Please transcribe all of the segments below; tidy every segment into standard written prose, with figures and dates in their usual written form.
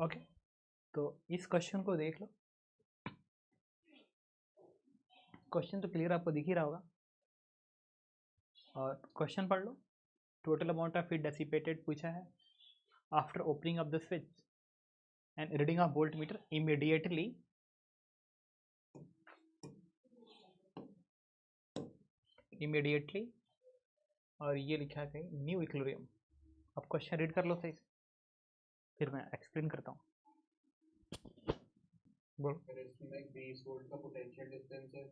Okay, तो इस question को देख लो। क्वेश्चन तो क्लियर आपको दिख ही रहा होगा, और क्वेश्चन पढ़ लो। Total amount of heat dissipated पूछा है after opening of the switch and reading of voltmeter immediately, और ये लिखा है कहीं न्यू इक्विलिब्रियम। अब क्वेश्चन रीड कर लो सही से, फिर मैं एक्सप्लेन करता हूँ। बोलो। इसमें 20 वोल्ट का पोटेंशियल डिफरेंस है,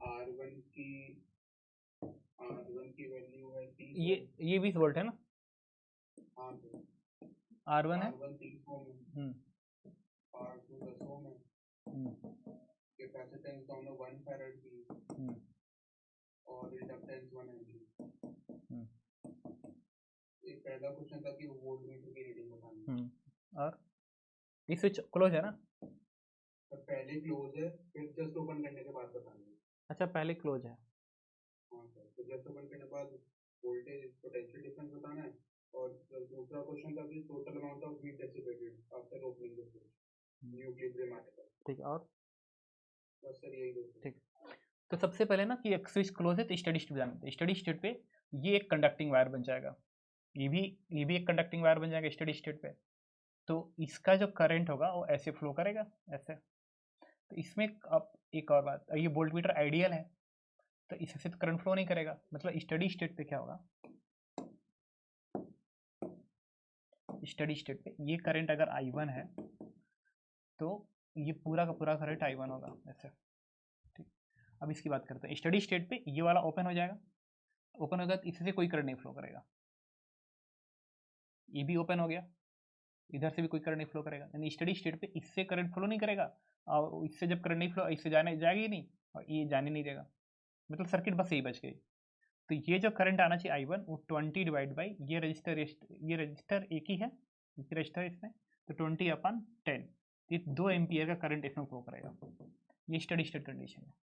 R1 की वैल्यू है 30 ये 20 वोल्ट है ना? हाँ, R1 है, R1 30 ओम है, R2 10 ओम है, कैपेसिटेंस दोनों 1 फैराड की और इंडक्टेंस 1 हेनरी। ये पहला क्वेश्चन था कि वोल्ट मीटर की रीडिंग बतानी। और ये स्विच क्लोज है ना? तो पहले क्लोज है, फिर जस्ट ओपन करने के बाद बतानी। अच्छा, पहले क्लोज है। हाँ सर, तो जस्ट ओपन करने के बाद वोल्टेज पोटेंशियल डिफरेंस बताना है। और दूसरा क्वेश्चन था कि total amount of heat dissipated after opening the switch, new equilibrium article. ठीक है, और बस सर यही दो। ठीक, तो सबसे पहले ना कि एक स्विच क्लोज है तो स्टडी स्टेट जानते हैं। स्टडी स्टेट पे ये एक कंडक्टिंग वायर बन जाएगा, ये भी एक कंडक्टिंग वायर बन जाएगा स्टडी स्टेट पे। तो इसका जो करंट होगा वो ऐसे फ्लो करेगा, ऐसे। तो इसमें अब एक और बात, ये वोल्ट मीटर आइडियल है तो इससे तो करंट फ्लो नहीं करेगा। मतलब स्टडी स्टेट पे क्या होगा, स्टडी स्टेट पे ये करंट अगर I1 है तो ये पूरा का पूरा करंट I1 होगा ऐसे। ठीक, अब इसकी बात करते हैं। स्टडी स्टेट पे ये वाला ओपन हो जाएगा, ओपन होगा तो इससे कोई करंट नहीं फ्लो करेगा। ये भी ओपन हो गया, इधर से भी कोई करंट नहीं फ्लो करेगा। यानी स्टडी स्टेट पे इससे करंट फ्लो नहीं करेगा, और इससे जब करंट नहीं फ्लो, इससे जाने जाएगी ही नहीं, और ये जाने नहीं देगा। मतलब सर्किट बस यही बच गई। तो ये जो करंट आना चाहिए I1 वो 20 डिवाइड बाई ये रजिस्टर एक ही है, एक रजिस्टर इसमें, तो 20/10, ये 2 एम्पियर का करंट इसमें फ्लो करेगा। ये स्टडी स्टेट कंडीशन है।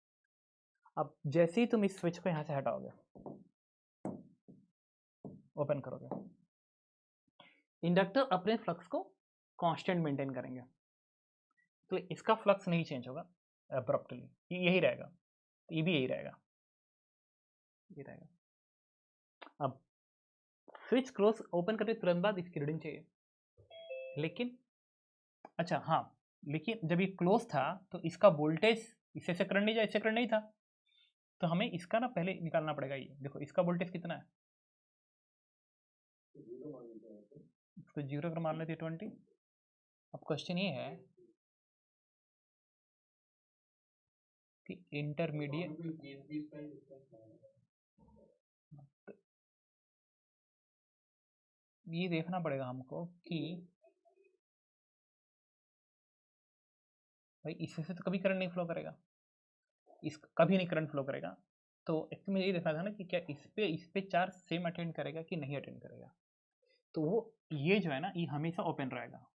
अब जैसे ही तुम इस स्विच को यहाँ से हटाओगे, ओपन करोगे, इंडक्टर अपने फ्लक्स को कांस्टेंट मेंटेन करेंगे, तो इसका फ्लक्स नहीं चेंज होगा अब्रप्टली, यही रहेगा। ये भी यही रहेगा, ये रहेगा। अब स्विच क्लोज ओपन करने तुरंत बाद इसकी रीडिंग चाहिए, लेकिन अच्छा हाँ, लेकिन जब ये क्लोज था तो इसका वोल्टेज इससे से करंट नहीं जा, इससे करंट नहीं था, तो हमें इसका ना पहले निकालना पड़ेगा। ये देखो इसका वोल्टेज कितना है, इसको 0 पर मान लेते 20। अब क्वेश्चन ये है कि इंटरमीडिएट, ये देखना पड़ेगा हमको कि भाई इससे से तो कभी करंट नहीं फ्लो करेगा, इस कभी नहीं करंट फ्लो करेगा। तो एक्चुअली मुझे ये देखना था ना कि क्या इस पे चार्ज सेम अटेंड करेगा कि नहीं अटेंड करेगा। तो वो ये जो है ना, ये हमेशा ओपन रहेगा।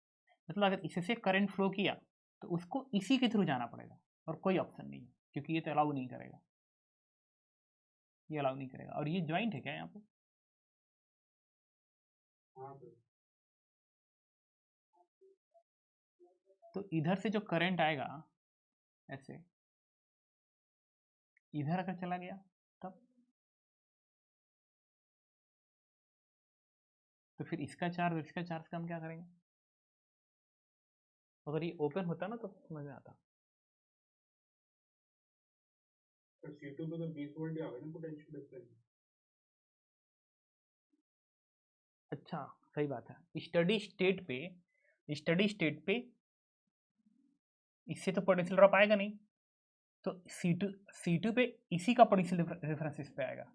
मतलब अगर इससे करंट फ्लो किया तो उसको इसी के थ्रू जाना पड़ेगा, और कोई ऑप्शन नहीं है, क्योंकि ये तो अलाउ नहीं करेगा, ये अलाउ नहीं करेगा। और ये ज्वाइंट है क्या यहाँ पे? तो इधर से जो करंट आएगा ऐसे, इधर अगर चला गया तब, तो फिर इसका चार्ज और इसका चार्ज का हम क्या करेंगे? अगर ये ओपन होता ना तो समझ में आता। C2 पे तो 20 वोल्ट आ गए ना पोटेंशियल डिफरेंस। अच्छा, सही बात है। स्टडी स्टेट पे इससे तो पोटेंशियल ड्रॉप आएगा नहीं, तो C2 पे इसी का पोटेंशियल डिफरेंस इस पे आएगा।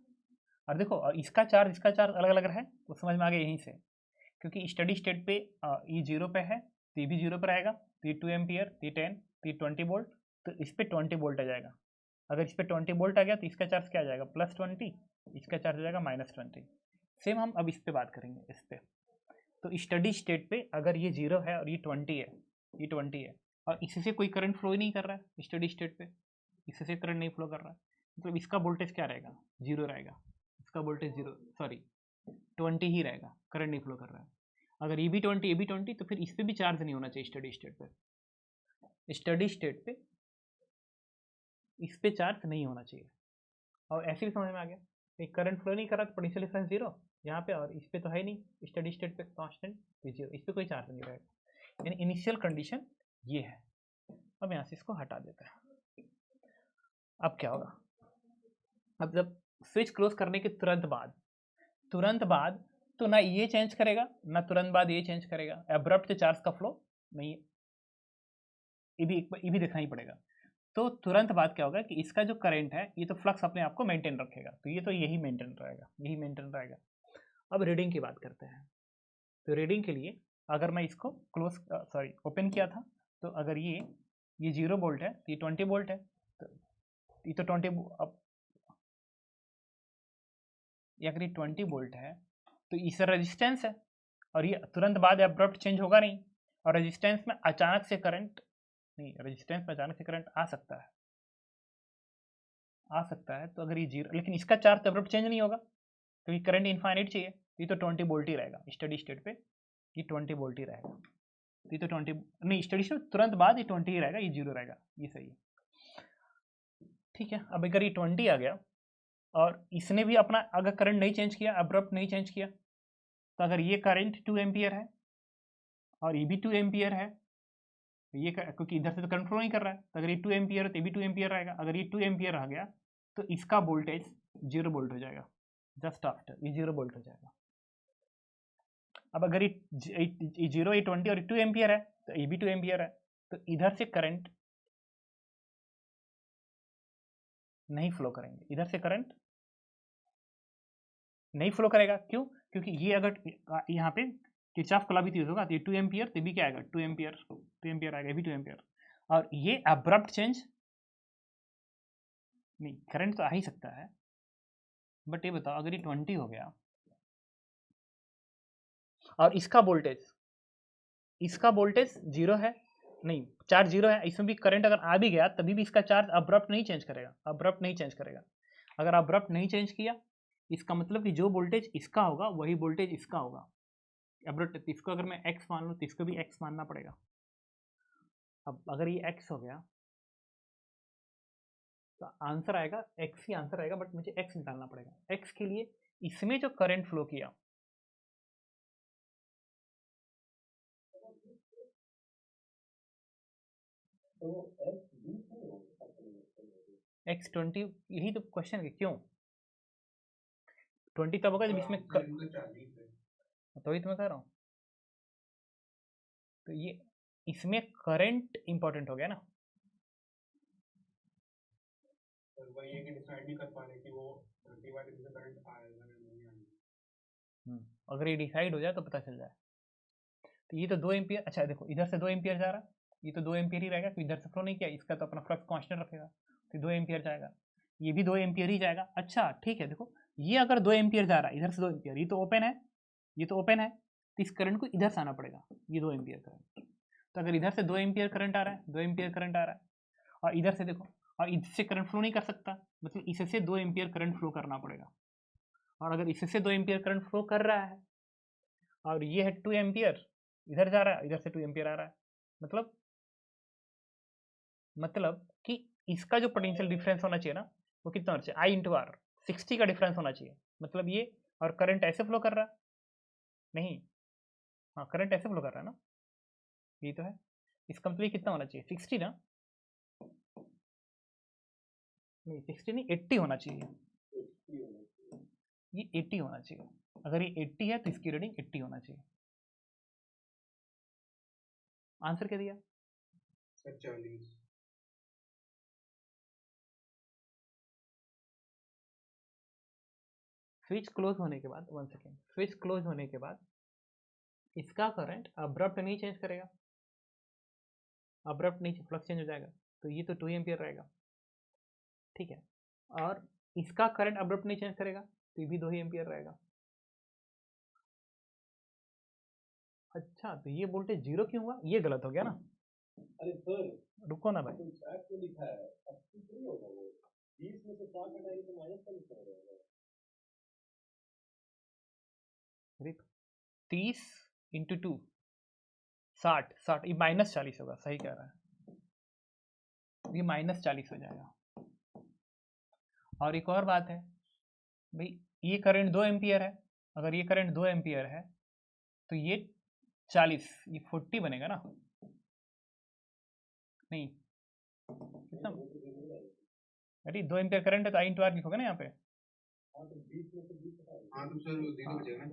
और देखो, और इसका चार्ज अलग अलग है, वो समझ में आ गया यहीं से, क्योंकि स्टडी स्टेट पे ये 0 पे है तो ये भी 0 पर आएगा, तो ये 2 एम्पियर, तो ये 10, तो ये 20 वोल्ट, तो इस पर 20 वोल्ट आ जाएगा। अगर इस पर 20 वोल्ट आ गया तो इसका चार्ज क्या आ जाएगा, +20, इसका चार्ज आ जाएगा -20। सेम हम अब इस पर बात करेंगे, इस पर। तो स्टडी स्टेट पे अगर ये 0 है और ये 20 है, ये 20 है, और इससे कोई करंट फ्लो ही नहीं कर रहा है स्टडी स्टेट पे, इससे करंट नहीं फ्लो कर रहा है, मतलब इसका वोल्टेज क्या रहेगा, 0 रहेगा। इसका वोल्टेज 0, सॉरी 20 ही रहेगा, करंट नहीं फ्लो कर रहा है। अगर EB20 तो फिर इस पर भी चार्ज नहीं होना चाहिए स्टडी स्टेट पे। स्टडी स्टेट पे इस पे चार्ज नहीं होना चाहिए। और ऐसे भी समझ में आ गया, एक करंट फ्लो नहीं कर रहा तो पोटेंशियल डिफरेंस जीरो यहाँ पे, और इस पे तो है नहीं स्टडी स्टेट पे कांस्टेंट तो जीरो, इस पे कोई चार्ज नहीं रहेगा। यानी इनिशियल कंडीशन ये है। अब यहाँ से इसको हटा देते हैं। अब क्या होगा, अब जब स्विच क्लोज करने के तुरंत बाद तो ना ये चेंज करेगा ना तुरंत बाद ये चेंज करेगा, एब्रप्ट चार्ज का फ्लो नहीं है, ये भी देखना ही पड़ेगा। तो तुरंत बाद क्या होगा कि इसका जो करंट है ये तो फ्लक्स अपने आप को मेंटेन रखेगा, तो ये तो यही मेंटेन रहेगा। अब रीडिंग की बात करते हैं। तो रीडिंग के लिए अगर मैं इसको ओपन किया था, तो अगर ये 0 वोल्ट है तो ये 20 वोल्ट है, तो ये तो 20, अब अगर ये 20 वोल्ट है तो इस रेजिस्टेंस है, और ये तुरंत बाद अब्रप्ट चेंज होगा नहीं, और रेजिस्टेंस में अचानक से करंट आ सकता है। तो अगर ये 0, लेकिन इसका चार्ज अब्रप्ट चेंज नहीं होगा क्योंकि करंट इनफाइनाइट चाहिए, ये तो 20 वोल्ट ही रहेगा स्टडी स्टेट पे, ये 20 वोल्ट ही रहेगा। तो ये तो 20 नहीं, स्टडी स्टेट तुरंत बाद ये 20 ही रहेगा, ये 0 रहेगा, ये सही है। ठीक है, अब अगर ये 20 आ गया और इसने भी अपना अगर करंट नहीं चेंज किया, अब्रप्ट नहीं चेंज किया, तो अगर ये करंट 2 एम्पियर है और ये भी 2 एम्पियर है, तो ये क्योंकि इधर से तो करंट फ्लो नहीं कर रहा है, तो अगर ये 2 एम्पियर है तो ये भी 2 एम्पियर रहेगा। अगर ये 2 एम्पियर आ गया तो इसका वोल्टेज 0 वोल्ट हो जाएगा, जस्ट आफ्टर ये 0 वोल्ट हो जाएगा। अब अगर ये 0, ये 20 और 2 एम्पियर है तो ये भी 2 एम्पियर है, तो इधर से करंट नहीं फ्लो करेंगे, इधर से करंट नहीं फ्लो करेगा। क्यों? क्योंकि ये अगर यहाँ पे किरचॉफ का लॉ भी यूज होगा तो ये 2 एम्पियर तो भी क्या आएगा 2 एम्पियर आएगा, ये भी 2 एम्पियर। और ये अब्रप्ट चेंज नहीं, करंट तो आ ही सकता है, बट ये बताओ अगर ये 20 हो गया और इसका वोल्टेज 0 है, नहीं चार्ज 0 है, इसमें भी करंट अगर आ भी गया तभी भी इसका चार्ज अब्रप्ट नहीं चेंज करेगा। अगर अब्रप्ट नहीं चेंज किया इसका मतलब कि जो वोल्टेज इसका होगा वही वोल्टेज इसका होगा। अब्रप्ट इसको अगर मैं x मान लूँ तो इसको भी x मानना पड़ेगा। अब अगर ये x हो गया तो आंसर आएगा x ही आंसर आएगा, बट मुझे x निकालना पड़ेगा। x के लिए इसमें जो करंट फ्लो किया x20, यही तो क्वेश्चन है क्यों 20 तब होगा जब इसमें तो ही तो मैं कह रहा हूँ। तो ये इसमें करंट इंपॉर्टेंट हो गया ना, वही है कि डिसाइड नहीं कर पा रहे कि वो 30 वाट से करंट आएगा या नहीं आएगा। अगर ये डिसाइड हो जाए तो पता चल जाए। तो ये तो 2 एम्पियर, अच्छा देखो इधर से 2 एम्पियर जा रहा है, ये तो 2 एम्पियर ही रहेगा क्योंकि इधर से फ्लो नहीं किया, इसका तो अपना फ्लक्स कांस्टेंट रखेगा, तो 2 एम्पियर जाएगा, ये भी 2 एम्पियर ही जाएगा। अच्छा ठीक है, देखो ये अगर 2 एम्पियर जा रहा है, इधर से 2 एम्पियर, ये तो ओपन है, तो इस करंट को इधर से आना पड़ेगा, ये 2 एम्पियर करंट। तो अगर इधर से 2 एम्पियर करंट आ रहा है, 2 एम्पियर करंट आ रहा है, और इधर से देखो, और इससे करंट फ्लो नहीं कर सकता, मतलब इससे 2 एम्पियर करंट फ्लो करना पड़ेगा। और अगर इससे 2 एम्पियर करंट फ्लो कर रहा है और ये है 2 एम्पियर इधर जा रहा है, इधर से 2 एम्पियर आ रहा है, मतलब कि इसका जो पोटेंशियल डिफरेंस होना चाहिए ना वो कितना होना चाहिए, I इंटू आर, 60 का डिफरेंस होना चाहिए। मतलब ये, और करंट ऐसे फ्लो कर रहा है, नहीं हाँ करंट ऐसे फ्लो कर रहा है ना, ये तो है, इसका मतलब कितना होना चाहिए 60 ना, नहीं 60 नहीं 80 होना चाहिए, ये 80 होना चाहिए। अगर ये 80 है तो इसकी रीडिंग 80 होना चाहिए। आंसर क्या दिया? 40। स्विच क्लोज होने के बाद, 1 सेकेंड, स्विच क्लोज होने के बाद इसका करंट अब्रप्ट नहीं चेंज करेगा, अब्रप्ट नहीं, फ्लक्स चेंज हो जाएगा, तो ये तो 2 एम्पियर रहेगा, ठीक है। और इसका करंट अब्रप्ट नहीं चेंज करेगा तो ये भी 2 ही एम्पियर रहेगा। अच्छा तो ये वोल्टेज 0 क्यों हुआ, ये गलत हो गया ना। अरे सर रुको ना भाई, तो चैट में लिखा है अब कुछ नहीं होगा, वो 20 में से 5 हटाएंगे तो माइनस का लिखा रहेगा। 30 इंटू 2 60 ये -40 होगा, सही कह रहा है, ये -40 हो जाएगा। और एक और बात है भाई, ये करंट 2 एम्पियर है, अगर ये करंट 2 एम्पियर है तो ये 40, ये 40 बनेगा ना, नहीं कितना, अरे 2 एम्पियर करंट है तो आई इंटू आर लिखोगे ना यहाँ पे,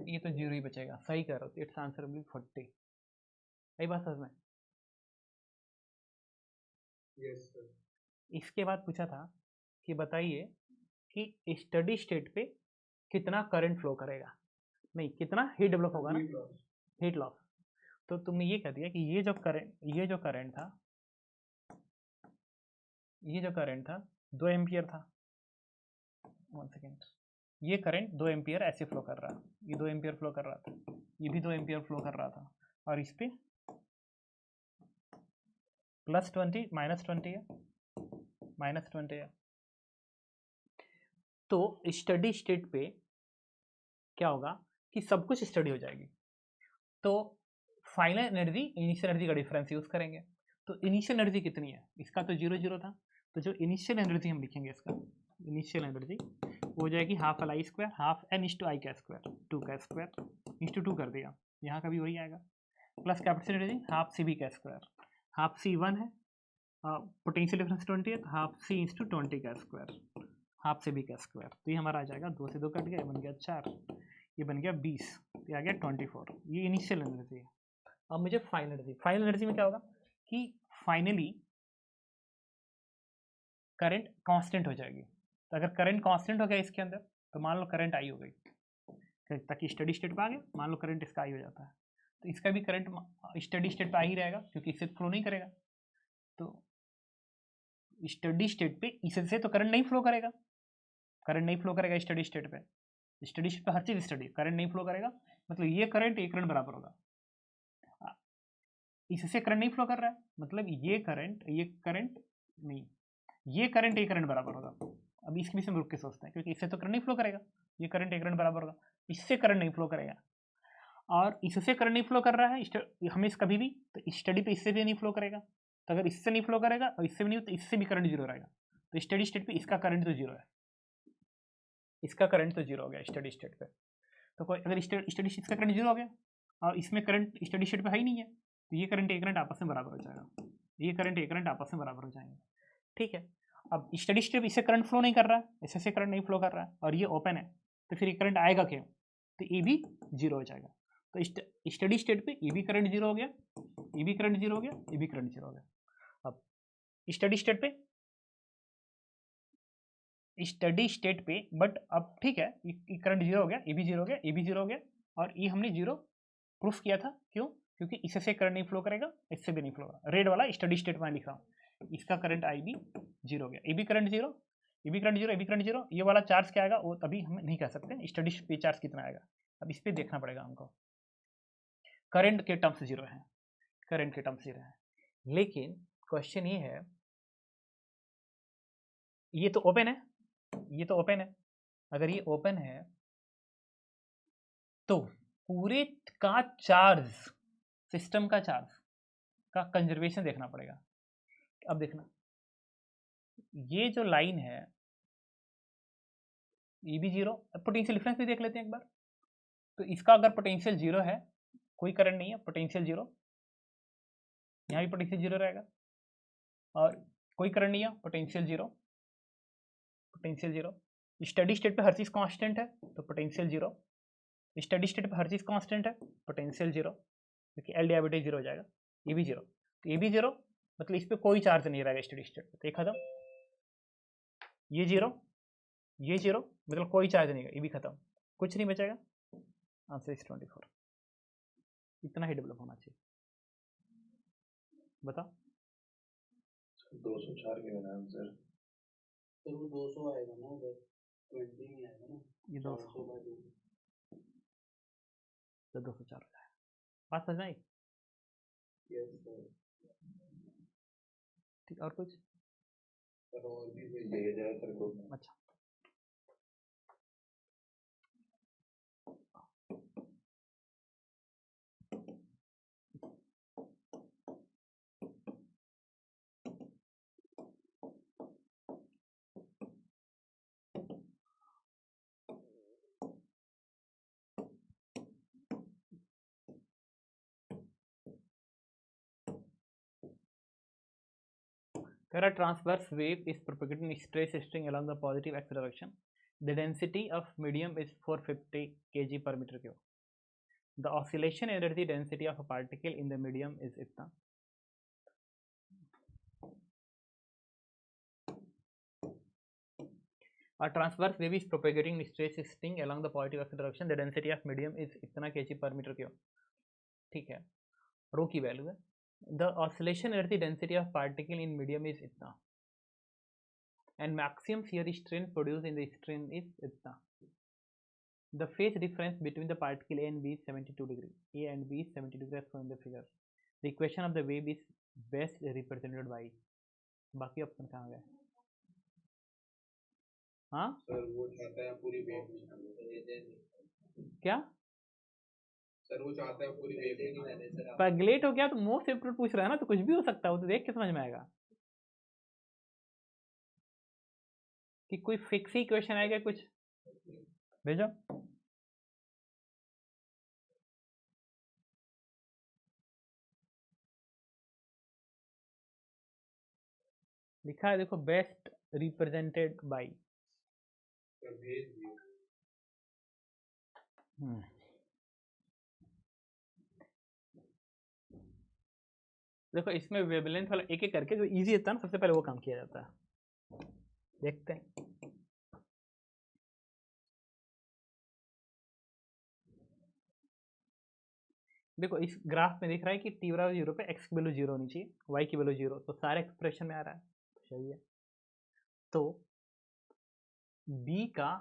ये तो 0 ही बचेगा, सही कह रहे हो, इट्स आंसर विल 40। सही बात समझ में? Yes sir. इसके बाद पूछा था कि बताइए कि स्टडी स्टेट पे कितना करंट फ्लो करेगा, नहीं कितना हीट डेवलप होगा ना, हीट लॉस। तो तुमने ये कह दिया कि ये जो करंट था 2 एम्पियर था, 1 सेकेंड, ये करंट 2 एम्पियर ऐसे फ्लो कर रहा, ये 2 एम्पियर फ्लो कर रहा था, ये भी 2 एम्पियर फ्लो कर रहा था, और इस पे +20 -20 है, -20 है। तो स्टडी स्टेट पे क्या होगा कि सब कुछ स्टडी हो जाएगी, तो फाइनल एनर्जी इनिशियल एनर्जी का डिफरेंस यूज करेंगे। तो इनिशियल एनर्जी कितनी है, इसका तो 0 0 था, तो जो इनिशियल एनर्जी हम लिखेंगे, इसका इनिशियल एनर्जी हो जाएगी ½ L², ½ n/2 इंटू 2 कर दिया, यहाँ का भी वही आएगा, प्लस कैपिटल एनर्जी ½ C1 है, पोटेंशियल डिफरेंस 20 है, ½ C × 20 ½ तो ये हमारा आ जाएगा, 2 से 2 कट गया, बन गया 4, ये बन गया 20, ये आ गया 24, ये इनिशियल एनर्जी है। अब मुझे फाइनल एनर्जी में क्या होगा कि फाइनली करंट कांस्टेंट हो जाएगी। तो अगर करंट कांस्टेंट हो गया इसके अंदर, तो मान लो करंट आई हो गई, ताकि स्टडी स्टेट पे आ गया, मान लो करंट इसका आई हो जाता है, तो इसका भी करंट स्टडी स्टेट पे आ ही रहेगा, क्योंकि इससे फ्लो नहीं करेगा। तो स्टडी स्टेट पे इससे तो करंट नहीं फ्लो करेगा, स्टडी स्टेट पे, हर चीज स्टडी, करंट नहीं फ्लो करेगा, मतलब ये करंट बराबर होगा, इससे करंट नहीं फ्लो कर रहा है, मतलब ये करंट नहीं, ये करंट बराबर होगा। अब इसके बीच में रुक के सोचते हैं, क्योंकि इससे तो करंट नहीं फ्लो करेगा, ये करंट बराबर होगा, इससे करंट नहीं फ्लो करेगा, और इससे करंट नहीं फ्लो कर रहा है हमें कभी भी, तो स्टडी पे इससे भी नहीं फ्लो करेगा, तो अगर इससे नहीं फ्लो करेगा और इससे भी नहीं, तो इससे भी करंट 0 रहेगा, तो स्टडी स्टेट पे इसका करंट तो 0 है, इसका करंट तो 0 हो गया स्टडी स्टेट पे। तो कोई अगर स्टडी इसका करंट 0 हो गया और इसमें करंट स्टडी स्टेट पे है ही नहीं है, तो ये करंट आपस में बराबर हो जाएगा, ये करंट आपस में बराबर हो जाएंगे, ठीक है। अब स्टडी स्टेट इससे करंट फ्लो नहीं कर रहा है, इससे से करंट नहीं फ्लो कर रहा है, और ये ओपन है, तो फिर ये करंट आएगा क्या, तो ये भी 0 हो जाएगा। तो स्टडी स्टेट पे ये भी करंट 0 हो गया, ये भी करंट 0 हो गया, ये भी करंट 0 हो गया। अब स्टडी स्टेट पे बट अब ठीक है, ये करंट 0 हो गया, ये भी 0 हो गया, ये भी 0 हो गया, और ये हमने 0 प्रूफ किया था, क्यों, क्योंकि इससे करंट नहीं फ्लो करेगा, इससे भी नहीं फ्लो होगा, रेड वाला स्टडी स्टेट में लिखा हूँ, इसका करंट आई भी 0 हो गया, ये भी करंट 0, ये भी करंट 0, ये भी करंट 0, ये वाला चार्ज क्या आएगा वो तभी हम नहीं कह सकते स्टडी पे चार्ज कितना आएगा, अब इस पर देखना पड़ेगा हमको। करंट के टर्म्स 0 है, करंट के टर्म्स 0 है, लेकिन क्वेश्चन ये है, ये तो ओपन है, ये तो ओपन है, अगर ये ओपन है तो पूरे का चार्ज, सिस्टम का चार्ज का कंजर्वेशन देखना पड़ेगा। अब देखना, ये जो लाइन है ये भी 0, पोटेंशियल डिफरेंस भी देख लेते हैं एक बार, तो इसका अगर पोटेंशियल 0 है, कोई करंट नहीं है, पोटेंशियल 0, यहाँ भी पोटेंशियल 0 रहेगा, और कोई करंट नहीं है, पोटेंशियल 0, स्टडी स्टेट पे हर चीज कांस्टेंट है, तो पोटेंशियल 0, स्टडी स्टेट पे हर चीज कांस्टेंट है, पोटेंशियल 0, क्योंकि L/D 0 हो जाएगा, ये भी 0, तो ये भी 0, मतलब इस पर कोई चार्ज नहीं रहेगा स्टडी स्टेट पे, तो ये खत्म, ये 0, ये 0, मतलब कोई चार्ज नहीं है, ये भी खत्म, कुछ नहीं बचेगा, आंसर इज 24, इतना ही डेवलप होना चाहिए। बताओ 204 के बिना आंसर, तो वो 200 आएगा ना, उधर 20 नहीं आएगा ना, ये 200 तो 204 हो जाएगा, बात समझ आई? Yes sir. ठीक, और कुछ? और भी भेजिए ज़्यादातर को। अच्छा, Where a transverse wave is propagating stress string along the positive x direction, the density of medium is 450 kg per meter cube. The oscillation energy density of a particle in the medium is इतना. A transverse wave is propagating stress string along the positive x direction. The density of medium is इतना kg per meter cube. ठीक है, रो की value है. The oscillation energy density of particle in medium is इतना, and maximum shear strain produced in the strain is इतना. The phase difference between the particle A and B is 72 degree. A and B is 72 degree as shown in the figure. The equation of the wave is best represented by. बाकी option कहाँ गए? हाँ sir वो चाहता है पूरी wave. क्या sir वो चाहता है पूरी वेव. पगलेट हो गया तो मोस्ट इम्प्रूव पूछ रहा है ना, तो कुछ भी हो सकता है, वो तो देख के समझ में आएगा कि कोई फिक्स ही क्वेश्चन आएगा. कुछ भेजो. लिखा है देखो, बेस्ट रिप्रेजेंटेड बाई. देखो इसमें वेवलेंथ वाला एक एक करके जो इजी होता है ना, सबसे पहले वो काम किया जाता है. देखते हैं. देखो इस ग्राफ में दिख रहा है कि टी बराबर 0 पे एक्स की वैल्यू 0 होनी चाहिए, वाई की वैल्यू 0, तो सारे एक्सप्रेशन में आ रहा है. सही है. तो बी का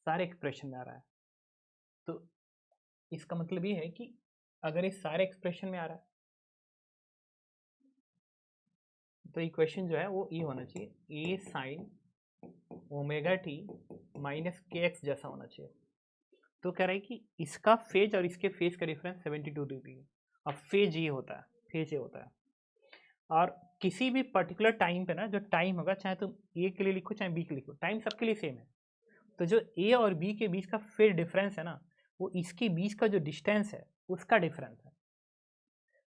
सारे एक्सप्रेशन में आ रहा है, तो इसका मतलब ये है कि अगर ये सारे एक्सप्रेशन में आ रहा है तो इक्वेशन जो है वो ये होना चाहिए, ए साइन ओमेगा टी माइनस के एक्स जैसा होना चाहिए. तो कह रहा है कि इसका फेज और इसके फेज का डिफरेंस 72 डिग्री है. अब फेज ये होता है, फेज ये होता है, और किसी भी पर्टिकुलर टाइम पे ना जो टाइम होगा, चाहे तुम ए के लिए लिखो चाहे बी के लिखो, टाइम सबके लिए सेम है. तो जो ए और बी के बीच का फेज डिफरेंस है ना, वो इसके बीच का जो डिस्टेंस है उसका डिफरेंस है.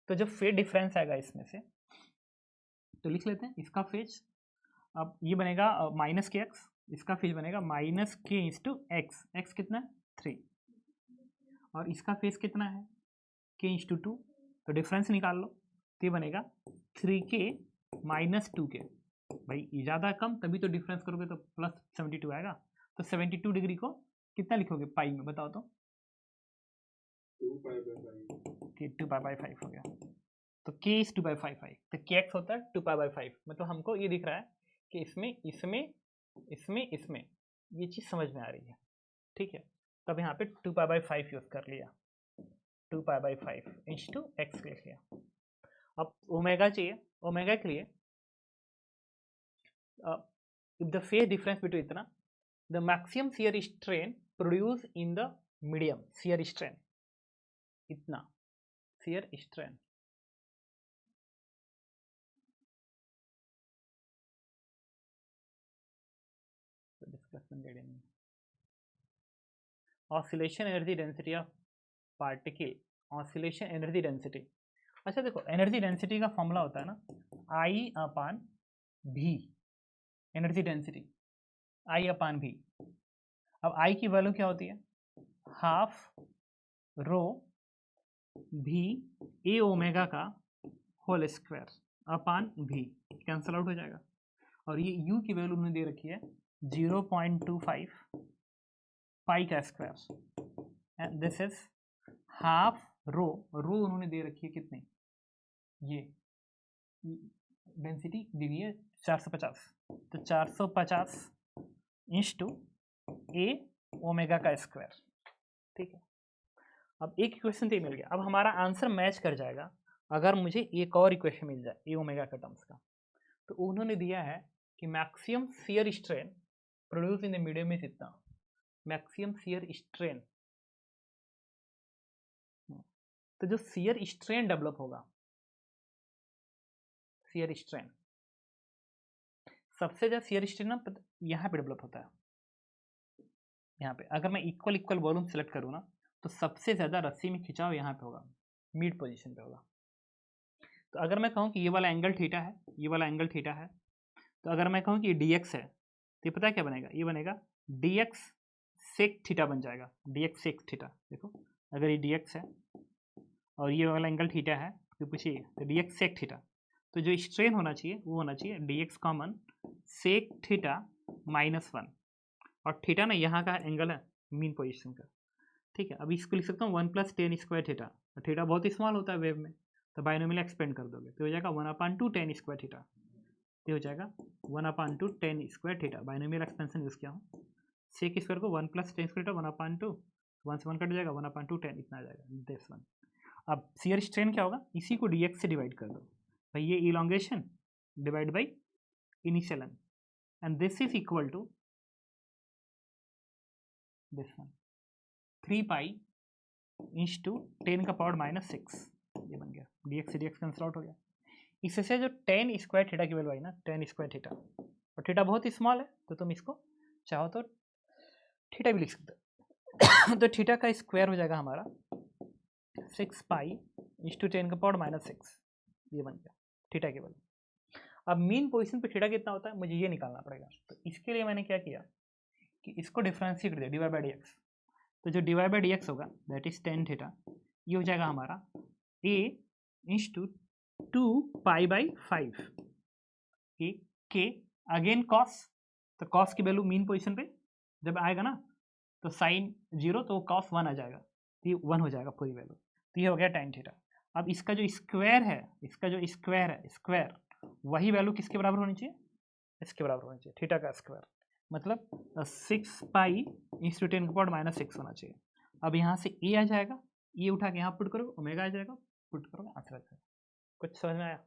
तो जो फेज डिफरेंस आएगा इसमें से, तो लिख लेते हैं इसका फेज. अब ये बनेगा माइनस के एक्स, इसका फेज बनेगा माइनस के इंटू एक्स. एक्स कितना है 3, और इसका फेज कितना है के इंटू 2, तो डिफरेंस निकाल लो. तो ये बनेगा 3k माइनस 2k. भाई ये ज़्यादा कम, तभी तो डिफरेंस करोगे तो प्लस 72 आएगा. तो 72 डिग्री को कितना लिखोगे पाई में, बताओ तो. 2π/5 हो गया. तो k इज 2π/5, तो के एक्स होता है 2π/5. मतलब हमको ये दिख रहा है कि इसमें इसमें इसमें इसमें ये चीज़ समझ में आ रही है. ठीक है, तब यहाँ पे 2π/5 यूज कर लिया, 2π/5 इंटू एक्स लिख लिया. अब ओमेगा चाहिए, ओमेगा के लिए if the phase difference between इतना, the maximum shear strain produced in the medium, shear strain इतना, shear strain. Discussion reading. Oscillation energy density of particle, oscillation energy density. अच्छा देखो, एनर्जी डेंसिटी का formula होता है ना, I अपान भी, energy density I अपान भी. अब I की वैल्यू क्या होती है, हाफ रो भी ए ओमेगा का होल स्क्वायर अपान भी, कैंसल आउट हो जाएगा. और ये U की वैल्यू उन्होंने दे रखी है 0.25 पाई का square, and this is half rho. Rho उन्होंने दे रखी है कितनी, ये डेंसिटी दी हुई है 450, तो 450 इंटू ए ओमेगा का स्क्वायर. ठीक है, अब एक इक्वेशन तो मिल गया. अब हमारा आंसर मैच कर जाएगा अगर मुझे एक और इक्वेशन मिल जाए ए ओमेगा का टर्म्स का. तो उन्होंने दिया है कि maximum shear strain produce in the medium में कितना, मैक्सिमम शियर स्ट्रेन. तो जो शियर स्ट्रेन डेवलप होगा, शियर स्ट्रेन सबसे ज्यादा शियर स्ट्रेन ना यहाँ पे डेवलप होता है. यहाँ पे अगर मैं इक्वल इक्वल वॉल्यूम सेलेक्ट करूँ ना, तो सबसे ज्यादा रस्सी में खिंचाव यहाँ पे होगा, मिड पोजीशन पे होगा. तो अगर मैं कहूँ कि ये वाला एंगल थीटा है, ये वाला एंगल थीटा है, तो अगर मैं कहूँ कि डी एक्स है, तो ये पता है क्या बनेगा, ये बनेगा डी एक्स सेक थीटा बन जाएगा, डी एक्स सेक थीटा। देखो अगर ये डी एक्स है और ये वाला एंगल थीटा है तो पूछिए तो डी एक्स सेक थीटा, तो जो स्ट्रेन होना चाहिए वो होना चाहिए d x common sec theta -1, और थीटा ना यहाँ का एंगल है मीन पोजीशन का, ठीक है। अब इसको लिख सकता हूँ 1 + tan स्क्वायर थीटा, और थीटा बहुत स्मॉल होता है वेव में, तो बाइनोमियल एक्सपेंड कर दोगे तो हो जाएगा 1/2 tan स्क्वायर थीटा, ये हो जाएगा 1/2 tan square theta. Binomial expansion use किया हूँ, सेक स्क्वायर को 1 + tan स्क्वायर थीटा 1/2, 1 से 1 कट जाएगा 1/2 tan, इतना आ जाएगा दिस वन। अब शियर स्ट्रेन क्या होगा, इसी को dx से डिवाइड कर दो भाई, ये elongation divide by initial length, and this is equal to this one 3 pi inch to 10 का पावर -6, ये बन गया dx से dx कैंसिल आउट हो गया। इससे जो tan स्क्वायर थीटा की वैल्यू आई ना, tan स्क्वायर थीटा, और थीटा बहुत ही स्मॉल है तो तुम इसको चाहो तो थीटा भी लिख सकते हो तो थीटा का स्क्वायर हो जाएगा हमारा 6 पाई इंच टू 10 का पावर -6, ये बन गया थीटा की वैल्यू। अब मीन पोजीशन पे थीटा कितना होता है मुझे ये निकालना पड़ेगा, तो इसके लिए मैंने क्या किया कि इसको डिफरेंशिएट कर दिया dy बाई dx, तो जो dy बाई dx होगा दैट इज tan थीटा, ये हो जाएगा हमारा a inch to 2 pi by 5 a के अगेन कॉस, तो कॉस की वैल्यू मीन पोजीशन पे जब आएगा ना तो साइन 0 तो कॉस 1 आ जाएगा, तो ये 1 हो जाएगा पूरी वैल्यू, तो ये हो गया tan थीटा। अब इसका जो स्क्वायर है, इसका जो स्क्वायर है, स्क्वायर वही वैल्यू किसके बराबर होनी चाहिए, इसके बराबर होनी चाहिए, थीटा का स्क्वायर, मतलब 6 पाई इंच टू 10 का पावर -6 होना चाहिए। अब यहाँ से ए आ जाएगा, ये उठा के यहाँ पुट करो, ओमेगा आ जाएगा, पुट करो आंसर आ जाएगा। कुछ समझ में आया?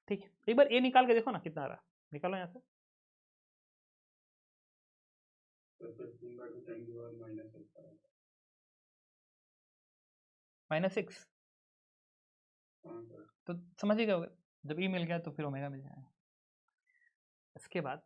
ठीक है, एक बार ए निकाल के देखो ना कितना आ रहा है, निकालो यहाँ से। -6 तो समझ ही गए, जब ई मिल गया तो फिर ओमेगा मिल जाएगा। इसके बाद